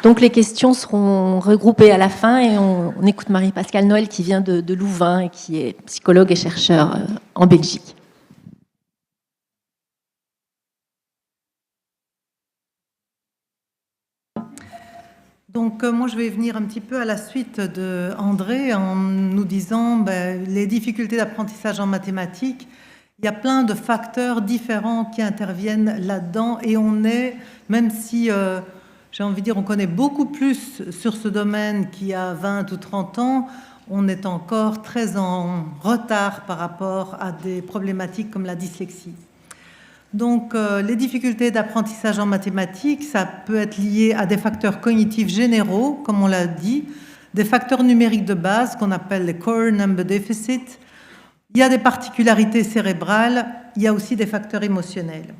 Donc les questions seront regroupées à la fin et on écoute Marie-Pascale Noël qui vient de Louvain et qui est psychologue et chercheur en Belgique. Donc moi je vais venir un petit peu à la suite de André en nous disant les difficultés d'apprentissage en mathématiques. Il y a plein de facteurs différents qui interviennent là-dedans et on est, même si j'ai envie de dire on connaît beaucoup plus sur ce domaine qu'il y a 20 ou 30 ans, on est encore très en retard par rapport à des problématiques comme la dyslexie. Donc, les difficultés d'apprentissage en mathématiques, ça peut être lié à des facteurs cognitifs généraux, comme on l'a dit, des facteurs numériques de base qu'on appelle les core number deficit. Il y a des particularités cérébrales, il y a aussi des facteurs émotionnels.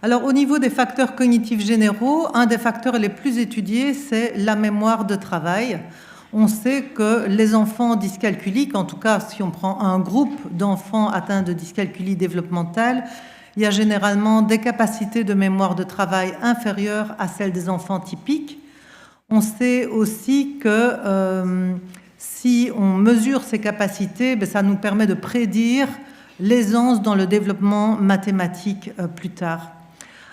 Alors, au niveau des facteurs cognitifs généraux, un des facteurs les plus étudiés, c'est la mémoire de travail. On sait que les enfants dyscalculiques, en tout cas si on prend un groupe d'enfants atteints de dyscalculie développementale, il y a généralement des capacités de mémoire de travail inférieures à celles des enfants typiques. On sait aussi que si on mesure ces capacités, ça nous permet de prédire l'aisance dans le développement mathématique plus tard.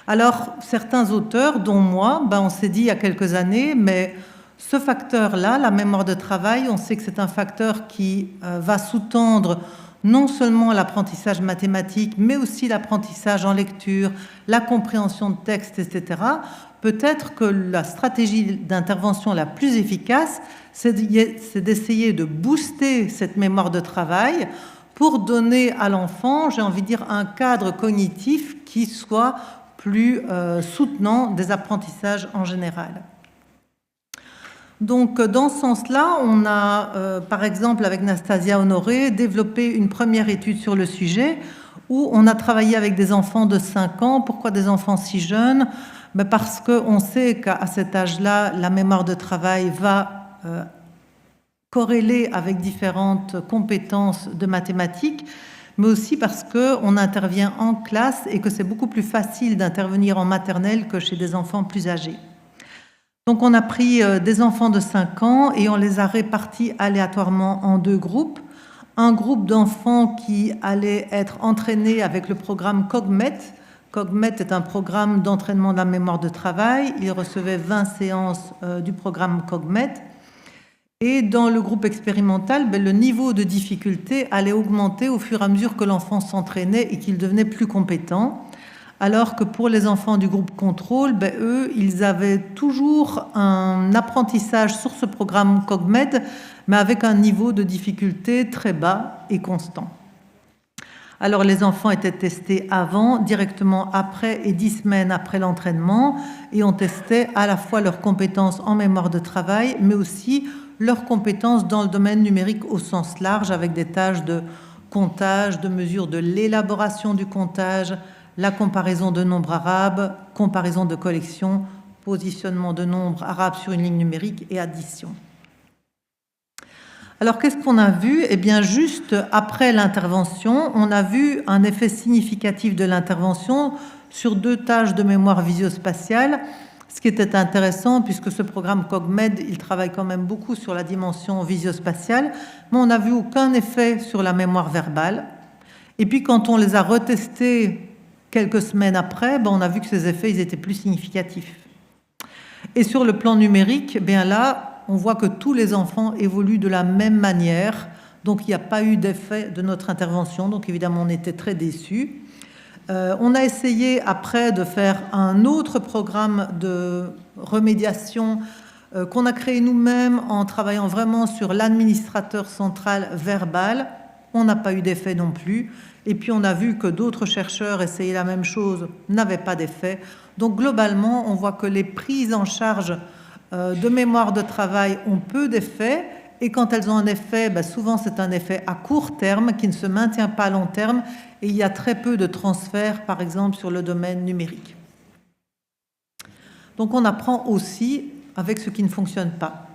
Alors, certains auteurs, dont moi, on s'est dit il y a quelques années, mais ce facteur-là, la mémoire de travail, on sait que c'est un facteur qui va sous-tendre non seulement l'apprentissage mathématique, mais aussi l'apprentissage en lecture, la compréhension de texte, etc. Peut-être que la stratégie d'intervention la plus efficace, c'est d'essayer de booster cette mémoire de travail pour donner à l'enfant, j'ai envie de dire, un cadre cognitif qui soit plus soutenant des apprentissages en général. Donc, dans ce sens-là, on a, par exemple, avec Nastasia Honoré, développé une première étude sur le sujet où on a travaillé avec des enfants de 5 ans. Pourquoi des enfants si jeunes? Parce qu'on sait qu'à cet âge-là, la mémoire de travail va corréler avec différentes compétences de mathématiques, mais aussi parce qu'on intervient en classe et que c'est beaucoup plus facile d'intervenir en maternelle que chez des enfants plus âgés. Donc, on a pris des enfants de 5 ans et on les a répartis aléatoirement en 2 groupes. Un groupe d'enfants qui allait être entraînés avec le programme COGMET. COGMET est un programme d'entraînement de la mémoire de travail. Ils recevaient 20 séances du programme COGMET. Et dans le groupe expérimental, le niveau de difficulté allait augmenter au fur et à mesure que l'enfant s'entraînait et qu'il devenait plus compétent. Alors que pour les enfants du groupe contrôle, eux, ils avaient toujours un apprentissage sur ce programme COGMED, mais avec un niveau de difficulté très bas et constant. Alors, les enfants étaient testés avant, directement après et 10 semaines après l'entraînement, et on testait à la fois leurs compétences en mémoire de travail, mais aussi leurs compétences dans le domaine numérique au sens large, avec des tâches de comptage, de mesure de l'élaboration du comptage, la comparaison de nombres arabes, comparaison de collections, positionnement de nombres arabes sur une ligne numérique et addition. Alors, qu'est-ce qu'on a vu? Eh bien, juste après l'intervention, on a vu un effet significatif de l'intervention sur 2 tâches de mémoire visio-spatiale, ce qui était intéressant puisque ce programme COGMED, il travaille quand même beaucoup sur la dimension visio-spatiale, mais on n'a vu aucun effet sur la mémoire verbale. Et puis, quand on les a retestés quelques semaines après, on a vu que ces effets ils étaient plus significatifs. Et sur le plan numérique, bien là, on voit que tous les enfants évoluent de la même manière. Donc, il n'y a pas eu d'effet de notre intervention. Donc, évidemment, on était très déçus. On a essayé après de faire un autre programme de remédiation qu'on a créé nous-mêmes en travaillant vraiment sur l'administrateur central verbal. On n'a pas eu d'effet non plus. Et puis, on a vu que d'autres chercheurs essayaient la même chose, n'avaient pas d'effet. Donc, globalement, on voit que les prises en charge de mémoire de travail ont peu d'effets. Et quand elles ont un effet, souvent, c'est un effet à court terme qui ne se maintient pas à long terme. Et il y a très peu de transferts, par exemple, sur le domaine numérique. Donc, on apprend aussi avec ce qui ne fonctionne pas.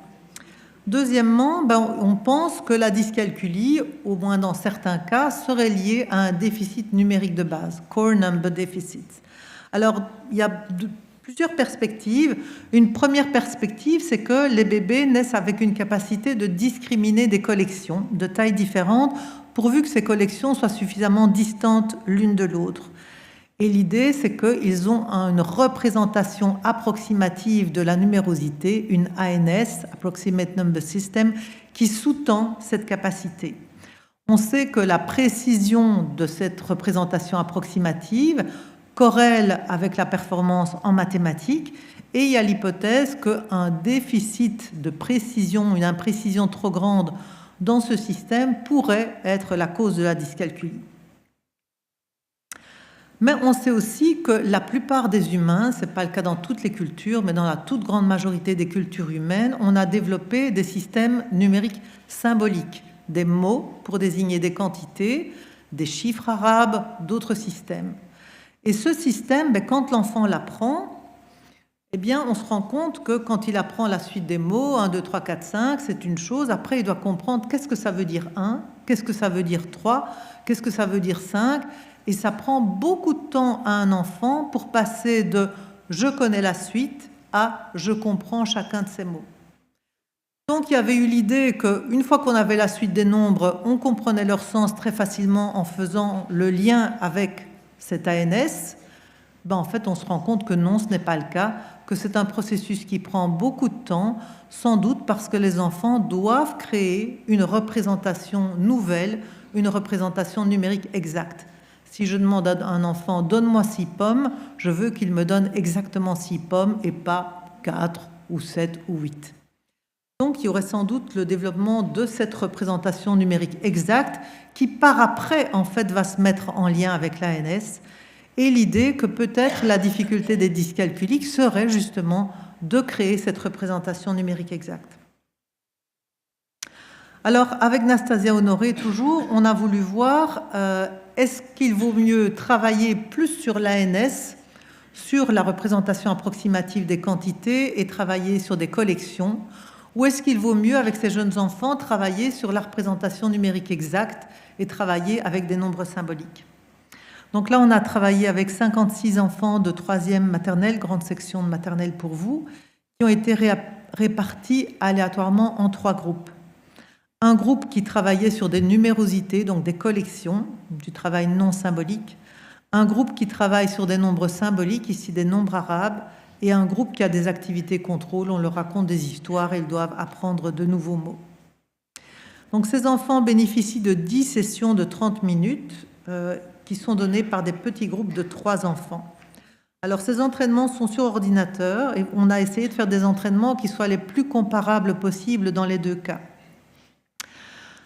Deuxièmement, on pense que la dyscalculie, au moins dans certains cas, serait liée à un déficit numérique de base, core number deficit. Alors, il y a plusieurs perspectives. Une première perspective, c'est que les bébés naissent avec une capacité de discriminer des collections de tailles différentes, pourvu que ces collections soient suffisamment distantes l'une de l'autre. Et l'idée, c'est qu'ils ont une représentation approximative de la numérosité, une ANS, Approximate Number System, qui sous-tend cette capacité. On sait que la précision de cette représentation approximative corrèle avec la performance en mathématiques, et il y a l'hypothèse qu'un déficit de précision, une imprécision trop grande dans ce système pourrait être la cause de la dyscalculie. Mais on sait aussi que la plupart des humains, ce n'est pas le cas dans toutes les cultures, mais dans la toute grande majorité des cultures humaines, on a développé des systèmes numériques symboliques, des mots pour désigner des quantités, des chiffres arabes, d'autres systèmes. Et ce système, quand l'enfant l'apprend, eh bien, on se rend compte que quand il apprend la suite des mots, 1, 2, 3, 4, 5, c'est une chose. Après, il doit comprendre qu'est-ce que ça veut dire 1, qu'est-ce que ça veut dire 3, qu'est-ce que ça veut dire 5. Et ça prend beaucoup de temps à un enfant pour passer de « je connais la suite » à « je comprends chacun de ces mots ». Donc, il y avait eu l'idée qu'une fois qu'on avait la suite des nombres, on comprenait leur sens très facilement en faisant le lien avec cette ANS. En fait, on se rend compte que non, ce n'est pas le cas, que c'est un processus qui prend beaucoup de temps, sans doute parce que les enfants doivent créer une représentation nouvelle, une représentation numérique exacte. Si je demande à un enfant « donne-moi 6 pommes », je veux qu'il me donne exactement 6 pommes et pas 4 ou 7 ou 8. Donc, il y aurait sans doute le développement de cette représentation numérique exacte qui, par après, en fait, va se mettre en lien avec l'ANS. Et l'idée que peut-être la difficulté des dyscalculiques serait justement de créer cette représentation numérique exacte. Alors, avec Nastasia Honoré, toujours, on a voulu voir est-ce qu'il vaut mieux travailler plus sur l'ANS, sur la représentation approximative des quantités et travailler sur des collections, ou est-ce qu'il vaut mieux, avec ces jeunes enfants, travailler sur la représentation numérique exacte et travailler avec des nombres symboliques? Donc là, on a travaillé avec 56 enfants de 3e maternelle, grande section de maternelle pour vous, qui ont été répartis aléatoirement en 3 groupes. Un groupe qui travaillait sur des numérosités, donc des collections, du travail non symbolique. Un groupe qui travaille sur des nombres symboliques, ici des nombres arabes. Et un groupe qui a des activités contrôle, on leur raconte des histoires et ils doivent apprendre de nouveaux mots. Donc ces enfants bénéficient de 10 sessions de 30 minutes qui sont données par des petits groupes de 3 enfants. Alors ces entraînements sont sur ordinateur et on a essayé de faire des entraînements qui soient les plus comparables possibles dans les 2 cas.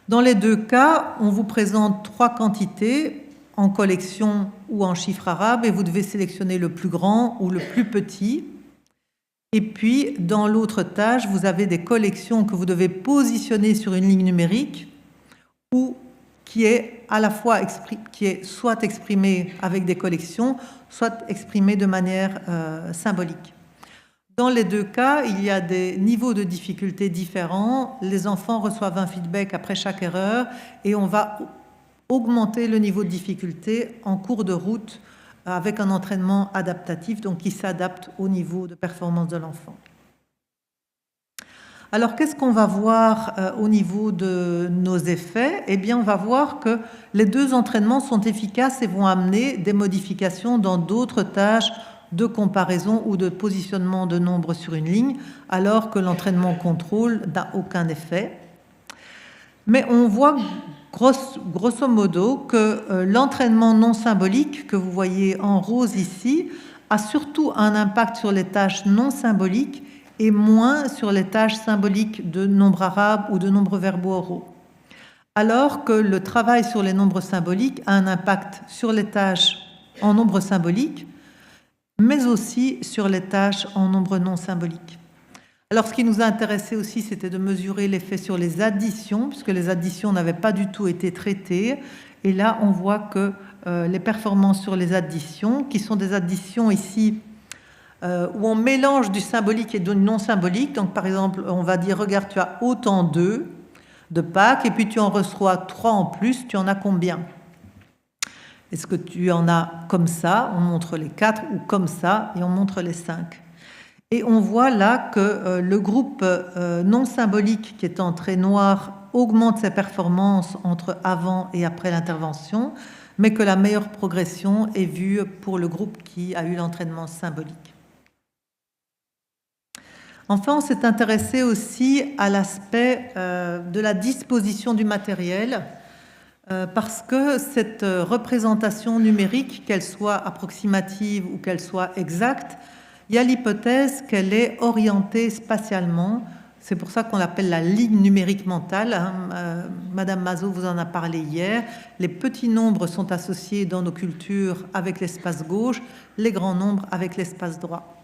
Dans les 2 cas, on vous présente 3 quantités en collection ou en chiffres arabes et vous devez sélectionner le plus grand ou le plus petit. Et puis, dans l'autre tâche, vous avez des collections que vous devez positionner sur une ligne numérique ou qui est à la fois soit exprimée avec des collections, soit exprimée de manière symbolique. Dans les 2 cas, il y a des niveaux de difficulté différents. Les enfants reçoivent un feedback après chaque erreur et on va augmenter le niveau de difficulté en cours de route avec un entraînement adaptatif, donc qui s'adapte au niveau de performance de l'enfant. Alors, qu'est-ce qu'on va voir au niveau de nos effets? Eh bien, on va voir que les 2 entraînements sont efficaces et vont amener des modifications dans d'autres tâches de comparaison ou de positionnement de nombres sur une ligne, alors que l'entraînement contrôle n'a aucun effet. Mais on voit grosso modo que l'entraînement non symbolique que vous voyez en rose ici a surtout un impact sur les tâches non symboliques et moins sur les tâches symboliques de nombres arabes ou de nombres verbaux oraux. Alors que le travail sur les nombres symboliques a un impact sur les tâches en nombres symboliques, mais aussi sur les tâches en nombres non symboliques. Alors, ce qui nous a intéressé aussi, c'était de mesurer l'effet sur les additions, puisque les additions n'avaient pas du tout été traitées. Et là, on voit que les performances sur les additions, qui sont des additions ici où on mélange du symbolique et du non symbolique. Donc, par exemple, on va dire, regarde, tu as autant de Pâques, et puis tu en reçois 3 en plus, tu en as combien? Est-ce que tu en as comme ça, on montre les 4, ou comme ça, et on montre les 5. Et on voit là que le groupe non symbolique, qui est en trait noir, augmente ses performances entre avant et après l'intervention, mais que la meilleure progression est vue pour le groupe qui a eu l'entraînement symbolique. Enfin, on s'est intéressé aussi à l'aspect de la disposition du matériel, parce que cette représentation numérique, qu'elle soit approximative ou qu'elle soit exacte, il y a l'hypothèse qu'elle est orientée spatialement. C'est pour ça qu'on l'appelle la ligne numérique mentale. Madame Mazot vous en a parlé hier. Les petits nombres sont associés dans nos cultures avec l'espace gauche, les grands nombres avec l'espace droit.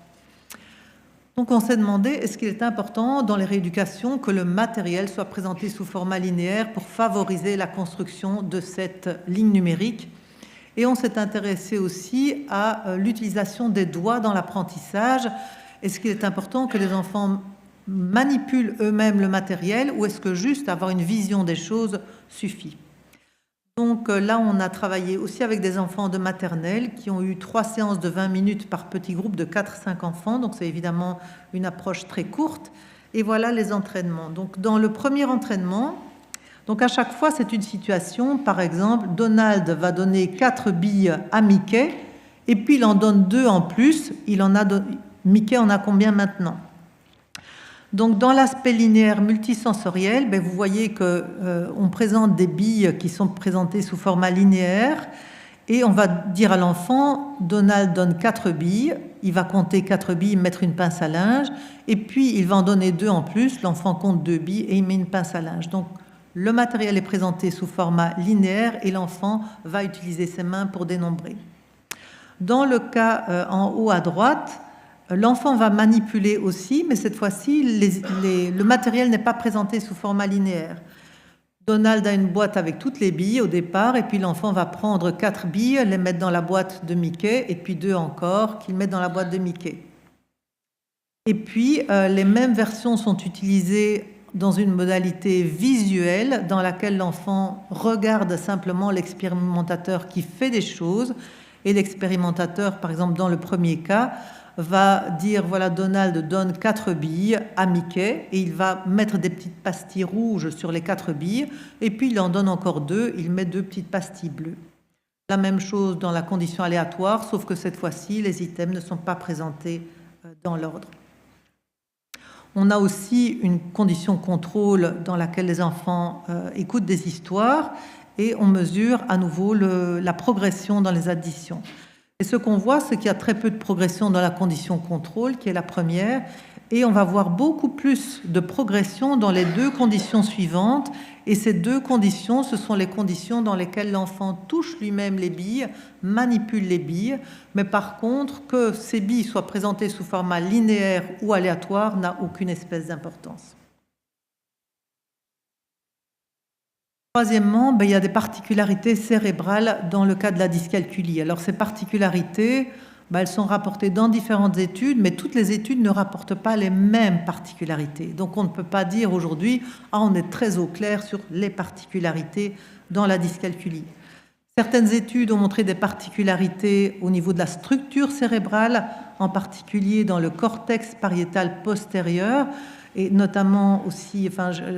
Donc on s'est demandé, est-ce qu'il est important dans les rééducations que le matériel soit présenté sous format linéaire pour favoriser la construction de cette ligne numérique? Et on s'est intéressé aussi à l'utilisation des doigts dans l'apprentissage. Est-ce qu'il est important que les enfants manipulent eux-mêmes le matériel, ou est-ce que juste avoir une vision des choses suffit? Donc là, on a travaillé aussi avec des enfants de maternelle qui ont eu 3 séances de 20 minutes par petit groupe de 4-5 enfants. Donc c'est évidemment une approche très courte. Et voilà les entraînements. Donc dans le premier entraînement, donc à chaque fois, c'est une situation. Par exemple, Donald va donner 4 billes à Mickey, et puis il en donne 2 en plus. Mickey en a combien maintenant? Donc dans l'aspect linéaire multisensoriel, vous voyez qu'on présente des billes qui sont présentées sous format linéaire, et on va dire à l'enfant, Donald donne 4 billes, il va compter 4 billes, mettre une pince à linge, et puis il va en donner 2 en plus, l'enfant compte 2 billes et il met une pince à linge. Donc le matériel est présenté sous format linéaire et l'enfant va utiliser ses mains pour dénombrer. Dans le cas en haut à droite, l'enfant va manipuler aussi, mais cette fois-ci, le matériel n'est pas présenté sous format linéaire. Donald a une boîte avec toutes les billes au départ, et puis l'enfant va prendre 4 billes, les mettre dans la boîte de Mickey, et puis 2 encore qu'il met dans la boîte de Mickey. Et puis, les mêmes versions sont utilisées dans une modalité visuelle dans laquelle l'enfant regarde simplement l'expérimentateur qui fait des choses, et l'expérimentateur, par exemple dans le premier cas, va dire, voilà, Donald donne 4 billes à Mickey, et il va mettre des petites pastilles rouges sur les 4 billes, et puis il en donne encore 2, il met 2 petites pastilles bleues. La même chose dans la condition aléatoire, sauf que cette fois-ci, les items ne sont pas présentés dans l'ordre. On a aussi une condition contrôle dans laquelle les enfants écoutent des histoires, et on mesure à nouveau la progression dans les additions. Et ce qu'on voit, c'est qu'il y a très peu de progression dans la condition contrôle, qui est la première, et on va voir beaucoup plus de progression dans les 2 conditions suivantes. Et ces 2 conditions, ce sont les conditions dans lesquelles l'enfant touche lui-même les billes, manipule les billes, mais par contre, que ces billes soient présentées sous format linéaire ou aléatoire n'a aucune espèce d'importance. Troisièmement, il y a des particularités cérébrales dans le cas de la dyscalculie. Alors ces particularités, elles sont rapportées dans différentes études, mais toutes les études ne rapportent pas les mêmes particularités. Donc on ne peut pas dire aujourd'hui, on est très au clair sur les particularités dans la dyscalculie. Certaines études ont montré des particularités au niveau de la structure cérébrale, en particulier dans le cortex pariétal postérieur, et notamment aussi,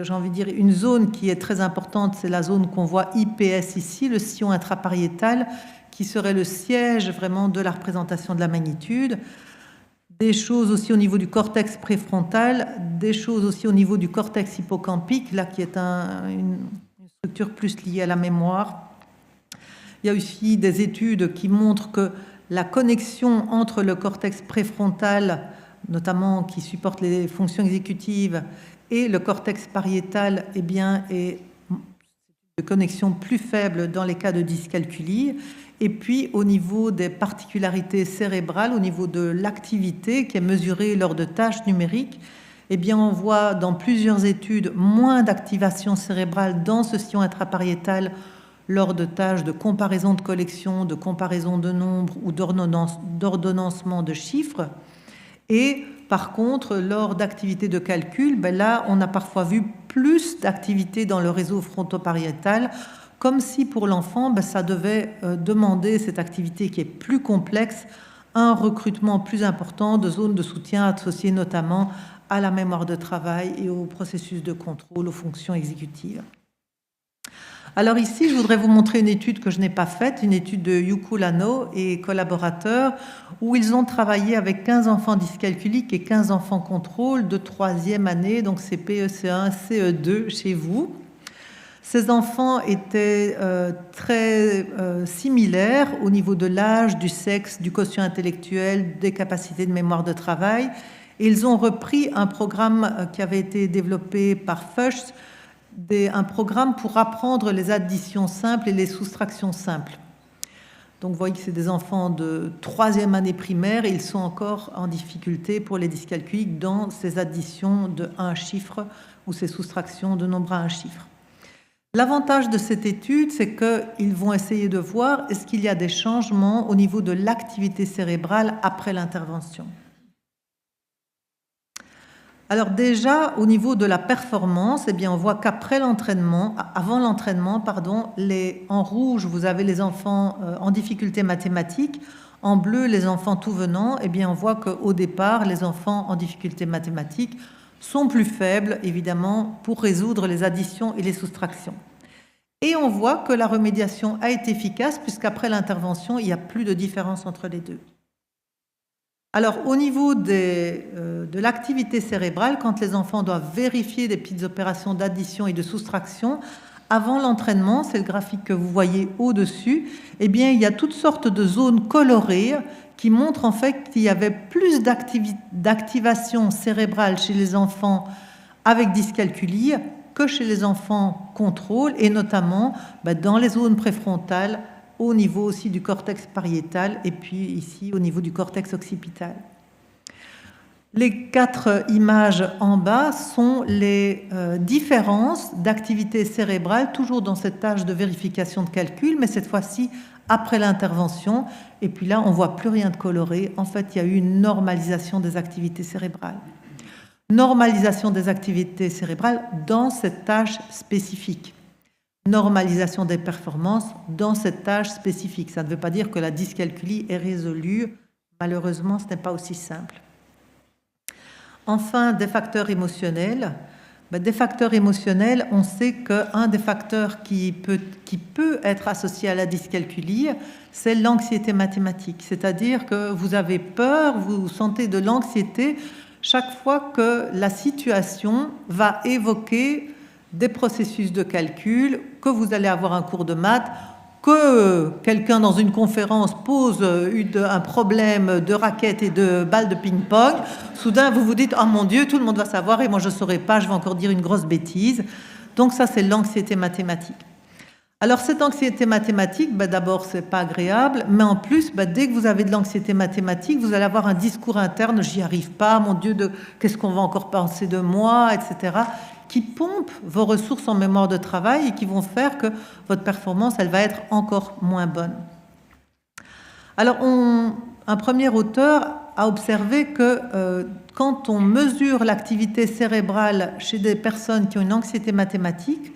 j'ai envie de dire, une zone qui est très importante, c'est la zone qu'on voit IPS ici, le sillon intrapariétal, qui serait le siège vraiment de la représentation de la magnitude. Des choses aussi au niveau du cortex préfrontal, des choses aussi au niveau du cortex hippocampique, là qui est une structure plus liée à la mémoire. Il y a aussi des études qui montrent que la connexion entre le cortex préfrontal, notamment qui supporte les fonctions exécutives, et le cortex pariétal, est de connexion plus faible dans les cas de dyscalculie. Et puis au niveau des particularités cérébrales, au niveau de l'activité qui est mesurée lors de tâches numériques, on voit dans plusieurs études moins d'activation cérébrale dans ce sillon intrapariétal lors de tâches de comparaison de collection, de comparaison de nombres ou d'ordonnancement de chiffres. Et par contre, lors d'activités de calcul, là, on a parfois vu plus d'activité dans le réseau frontopariétal comme si pour l'enfant, ça devait demander, cette activité qui est plus complexe, un recrutement plus important de zones de soutien associées notamment à la mémoire de travail et au processus de contrôle, aux fonctions exécutives. Alors ici, je voudrais vous montrer une étude que je n'ai pas faite, une étude de Yuku Lano et collaborateurs, où ils ont travaillé avec 15 enfants dyscalculiques et 15 enfants contrôle de 3e année, donc c'est PEC1, CE2 chez vous. Ces enfants étaient très similaires au niveau de l'âge, du sexe, du quotient intellectuel, des capacités de mémoire de travail. Et ils ont repris un programme qui avait été développé par Fuchs, un programme pour apprendre les additions simples et les soustractions simples. Donc vous voyez que c'est des enfants de 3e année primaire et ils sont encore en difficulté pour les dyscalculiques dans ces additions de un chiffre ou ces soustractions de nombre à un chiffre. L'avantage de cette étude, c'est qu'ils vont essayer de voir est-ce qu'il y a des changements au niveau de l'activité cérébrale après l'intervention. Alors déjà, au niveau de la performance, eh bien, on voit qu'après l'entraînement, avant l'entraînement, en rouge, vous avez les enfants en difficulté mathématique. En bleu, les enfants tout venant. Eh bien, on voit qu'au départ, les enfants en difficulté mathématique sont plus faibles, évidemment, pour résoudre les additions et les soustractions. Et on voit que la remédiation a été efficace, puisqu'après l'intervention, il n'y a plus de différence entre les deux. Alors, au niveau de l'activité cérébrale, quand les enfants doivent vérifier des petites opérations d'addition et de soustraction, avant l'entraînement, c'est le graphique que vous voyez au-dessus, eh bien, il y a toutes sortes de zones colorées qui montrent en fait qu'il y avait plus d'activation cérébrale chez les enfants avec dyscalculie que chez les enfants contrôle, et notamment dans les zones préfrontales, au niveau aussi du cortex pariétal et puis ici au niveau du cortex occipital. Les 4 images en bas sont les différences d'activité cérébrale, toujours dans cette tâche de vérification de calcul, mais cette fois-ci après l'intervention. Et puis là, on ne voit plus rien de coloré. En fait, il y a eu une normalisation des activités cérébrales. Normalisation des activités cérébrales dans cette tâche spécifique. Normalisation des performances dans cette tâche spécifique. Ça ne veut pas dire que la dyscalculie est résolue. Malheureusement, ce n'est pas aussi simple. Enfin, des facteurs émotionnels. Des facteurs émotionnels, on sait qu'un des facteurs qui peut être associé à la dyscalculie, c'est l'anxiété mathématique. C'est-à-dire que vous avez peur, vous sentez de l'anxiété chaque fois que la situation va évoquer des processus de calcul, que vous allez avoir un cours de maths, que quelqu'un dans une conférence pose un problème de raquettes et de balles de ping-pong, soudain vous vous dites « Oh mon Dieu, tout le monde va savoir et moi je ne saurai pas, je vais encore dire une grosse bêtise ». Donc ça, c'est l'anxiété mathématique. Alors cette anxiété mathématique, d'abord, c'est pas agréable, mais en plus, dès que vous avez de l'anxiété mathématique, vous allez avoir un discours interne « J'y arrive pas, mon Dieu, qu'est-ce qu'on va encore penser de moi », etc., qui pompent vos ressources en mémoire de travail et qui vont faire que votre performance, elle va être encore moins bonne. Alors, un premier auteur a observé que quand on mesure l'activité cérébrale chez des personnes qui ont une anxiété mathématique,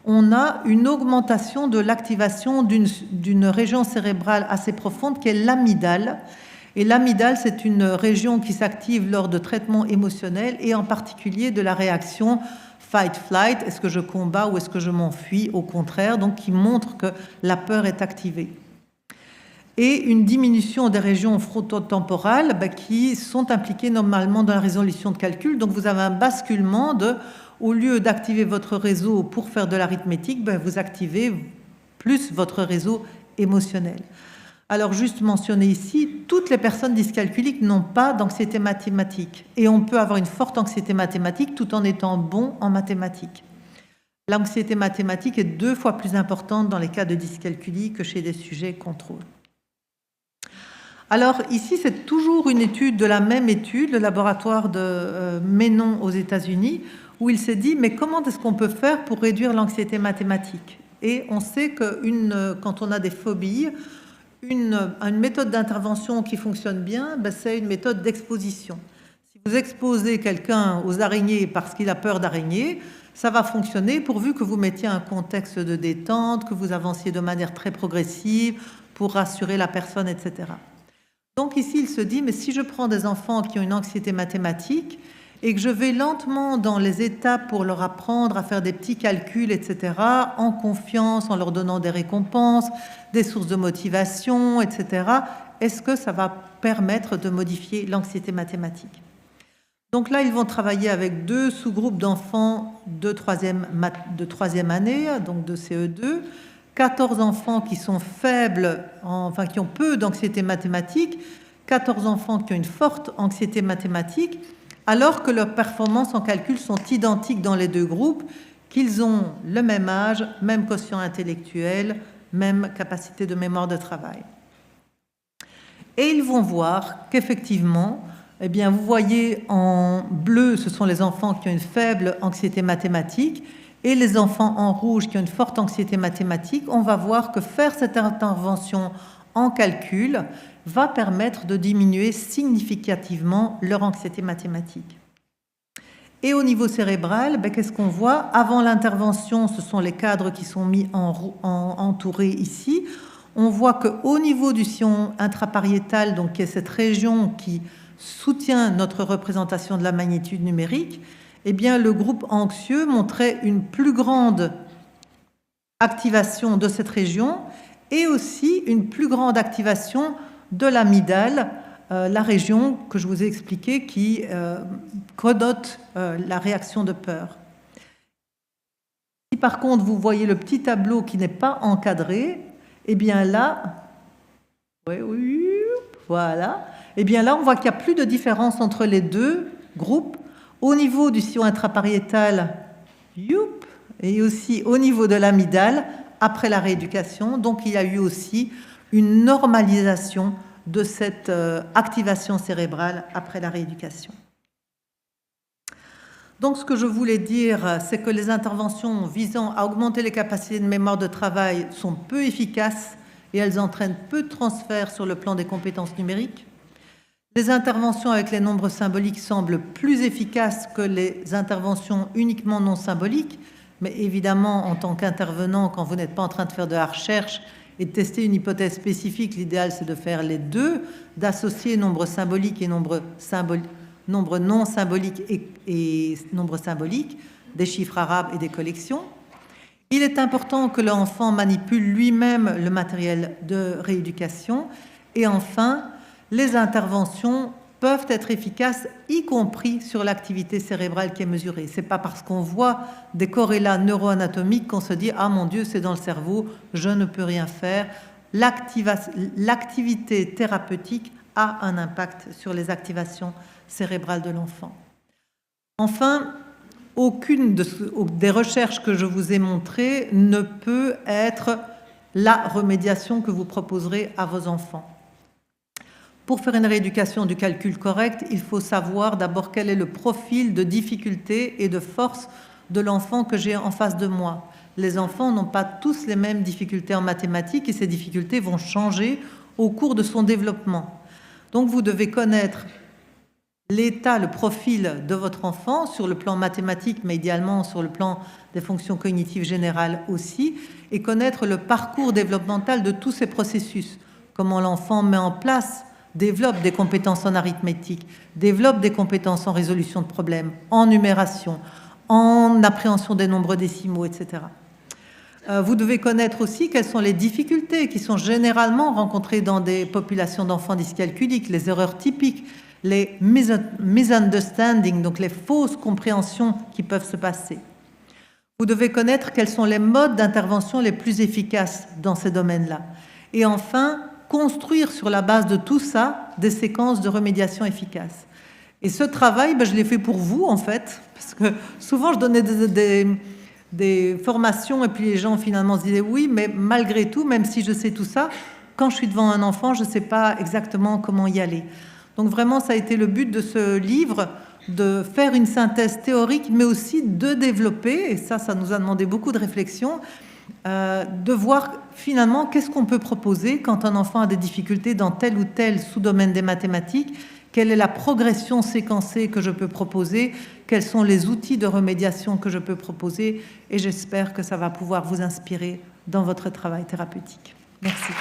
on a une augmentation de l'activation d'une région cérébrale assez profonde qui est l'amygdale. Et l'amygdale, c'est une région qui s'active lors de traitements émotionnels et en particulier de la réaction fight-flight, est-ce que je combats ou est-ce que je m'enfuis, au contraire, donc qui montre que la peur est activée. Et une diminution des régions frontotemporales qui sont impliquées normalement dans la résolution de calcul. Donc vous avez un basculement au lieu d'activer votre réseau pour faire de l'arithmétique, vous activez plus votre réseau émotionnel. Alors, juste mentionner ici, toutes les personnes dyscalculiques n'ont pas d'anxiété mathématique. Et on peut avoir une forte anxiété mathématique tout en étant bon en mathématiques. L'anxiété mathématique est 2 fois plus importante dans les cas de dyscalculie que chez des sujets contrôle. Alors, ici, c'est toujours une étude de la même étude, le laboratoire de Menon aux États-Unis, où il s'est dit, mais comment est-ce qu'on peut faire pour réduire l'anxiété mathématique? Et on sait que quand on a des phobies, une méthode d'intervention qui fonctionne bien, c'est une méthode d'exposition. Si vous exposez quelqu'un aux araignées parce qu'il a peur d'araignées, Ça va fonctionner pourvu que vous mettiez un contexte de détente, que vous avanciez de manière très progressive pour rassurer la personne, etc. Donc ici, il se dit, mais si je prends des enfants qui ont une anxiété mathématique et que je vais lentement dans les étapes pour leur apprendre à faire des petits calculs, etc., en confiance, en leur donnant des récompenses, des sources de motivation, etc., est-ce que ça va permettre de modifier l'anxiété mathématique? Donc là, ils vont travailler avec 2 sous-groupes d'enfants de troisième année, donc de CE2, 14 enfants qui sont faibles, enfin qui ont peu d'anxiété mathématique, 14 enfants qui ont une forte anxiété mathématique, alors que leurs performances en calcul sont identiques dans les 2 groupes, qu'ils ont le même âge, même quotient intellectuel, même capacité de mémoire de travail. Et ils vont voir qu'effectivement, eh bien, vous voyez en bleu, ce sont les enfants qui ont une faible anxiété mathématique, et les enfants en rouge qui ont une forte anxiété mathématique. On va voir que faire cette intervention en calcul va permettre de diminuer significativement leur anxiété mathématique. Et au niveau cérébral, qu'est-ce qu'on voit? Avant l'intervention, ce sont les cadres qui sont mis entourés ici. On voit qu'au niveau du sillon intrapariétal, donc qui est cette région qui soutient notre représentation de la magnitude numérique, eh bien, le groupe anxieux montrait une plus grande activation de cette région et aussi une plus grande activation de l'amygdale, la région que je vous ai expliquée qui connote la réaction de peur. Si par contre vous voyez le petit tableau qui n'est pas encadré, eh bien là, voilà, eh bien là on voit qu'il n'y a plus de différence entre les 2 groupes. Au niveau du sillon intrapariétal, et aussi au niveau de l'amygdale, après la rééducation. Donc, il y a eu aussi une normalisation de cette activation cérébrale après la rééducation. Donc, ce que je voulais dire, c'est que les interventions visant à augmenter les capacités de mémoire de travail sont peu efficaces et elles entraînent peu de transfert sur le plan des compétences numériques. Les interventions avec les nombres symboliques semblent plus efficaces que les interventions uniquement non symboliques, mais évidemment, en tant qu'intervenant, quand vous n'êtes pas en train de faire de la recherche et de tester une hypothèse spécifique, l'idéal c'est de faire les 2, d'associer nombres symboliques et nombres non symboliques et nombres symboliques, des chiffres arabes et des collections. Il est important que l'enfant manipule lui-même le matériel de rééducation. Et enfin, les interventions peuvent être efficaces, y compris sur l'activité cérébrale qui est mesurée. Ce n'est pas parce qu'on voit des corrélats neuroanatomiques qu'on se dit « Ah mon Dieu, c'est dans le cerveau, je ne peux rien faire ». L'activité thérapeutique a un impact sur les activations cérébrales de l'enfant. Enfin, aucune des recherches que je vous ai montrées ne peut être la remédiation que vous proposerez à vos enfants. Pour faire une rééducation du calcul correct, il faut savoir d'abord quel est le profil de difficulté et de force de l'enfant que j'ai en face de moi. Les enfants n'ont pas tous les mêmes difficultés en mathématiques et ces difficultés vont changer au cours de son développement. Donc vous devez connaître l'état, le profil de votre enfant sur le plan mathématique, mais idéalement sur le plan des fonctions cognitives générales aussi, et connaître le parcours développemental de tous ces processus. Comment l'enfant met en place, développe des compétences en arithmétique, développe des compétences en résolution de problèmes, en numération, en appréhension des nombres décimaux, etc. Vous devez connaître aussi quelles sont les difficultés qui sont généralement rencontrées dans des populations d'enfants dyscalculiques, les erreurs typiques, les misunderstandings, donc les fausses compréhensions qui peuvent se passer. Vous devez connaître quels sont les modes d'intervention les plus efficaces dans ces domaines-là. Et enfin, construire sur la base de tout ça des séquences de remédiation efficaces. Et ce travail, je l'ai fait pour vous en fait, parce que souvent je donnais des formations et puis les gens finalement se disaient oui, mais malgré tout, même si je sais tout ça, quand je suis devant un enfant, je ne sais pas exactement comment y aller. Donc vraiment, ça a été le but de ce livre, de faire une synthèse théorique, mais aussi de développer, et ça nous a demandé beaucoup de réflexion, de voir finalement qu'est-ce qu'on peut proposer quand un enfant a des difficultés dans tel ou tel sous-domaine des mathématiques, quelle est la progression séquencée que je peux proposer, quels sont les outils de remédiation que je peux proposer, et j'espère que ça va pouvoir vous inspirer dans votre travail thérapeutique. Merci.